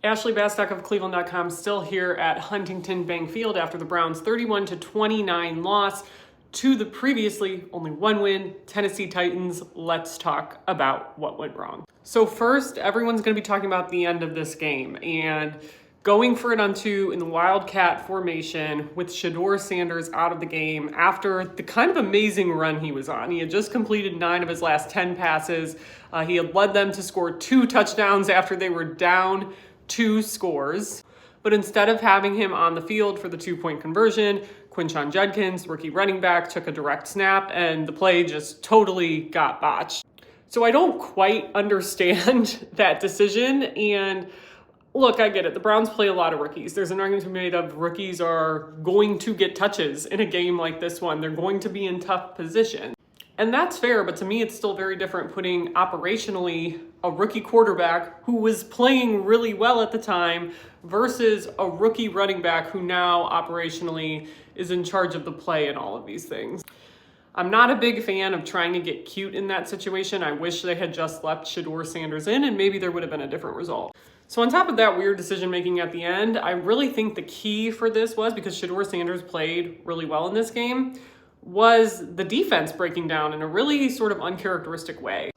Ashley Bastock of cleveland.com still here at Huntington Bank Field after the Browns' 31-29 loss to the previously only one win Tennessee Titans. Let's talk about what went wrong. So first, everyone's going to be talking about the end of this game and going for it on two in the Wildcat formation with Shedeur Sanders out of the game after the kind of amazing run he was on. He had just completed 9 of his last 10 passes. He had led them to score 2 touchdowns after they were down 2 scores. But instead of having him on the field for the 2-point conversion, Quinshon Judkins, rookie running back, took a direct snap and the play just totally got botched. So I don't quite understand that decision. And look, I get it. The Browns play a lot of rookies. There's an argument to be made of rookies are going to get touches in a game like this one. They're going to be in tough position. And that's fair, but to me, it's still very different putting operationally a rookie quarterback who was playing really well at the time versus a rookie running back who now operationally is in charge of the play and all of these things. I'm not a big fan of trying to get cute in that situation. I wish they had just left Shedeur Sanders in and maybe there would have been a different result. So on top of that weird decision making at the end, I really think the key for this was, because Shedeur Sanders played really well in this game, was the defense breaking down in a really sort of uncharacteristic way.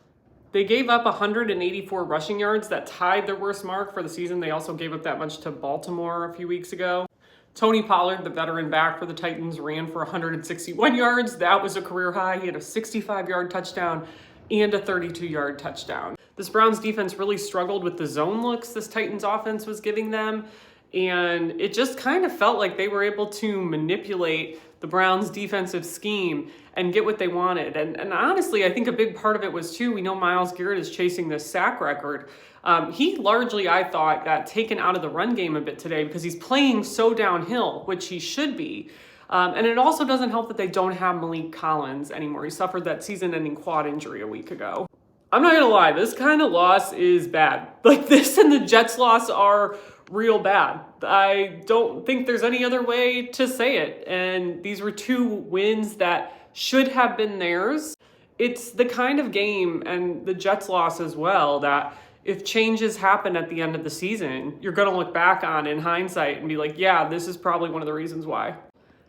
They gave up 184 rushing yards. That tied their worst mark for the season. They also gave up that much to Baltimore a few weeks ago. Tony Pollard, the veteran back for the Titans, ran for 161 yards. That was a career high. He had a 65-yard touchdown and a 32-yard touchdown. This Browns defense really struggled with the zone looks this Titans offense was giving them. And it just kind of felt like they were able to manipulate the Browns' defensive scheme and get what they wanted. And honestly, I think a big part of it was, too, we know Myles Garrett is chasing this sack record. He largely, I thought, got taken out of the run game a bit today because he's playing so downhill, which he should be. And it also doesn't help that they don't have Malik Collins anymore. He suffered that season-ending quad injury a week ago. I'm not going to lie, this kind of loss is bad. Like, this and the Jets' loss are real bad. I don't think there's any other way to say it. And these were 2 wins that should have been theirs. It's the kind of game, and the Jets loss as well, that if changes happen at the end of the season, you're going to look back on in hindsight and be like, yeah, this is probably one of the reasons why.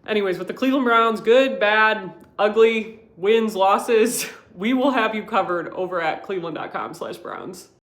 Anyways, with the Cleveland Browns, good, bad, ugly, wins, losses, we will have you covered over at cleveland.com/Browns.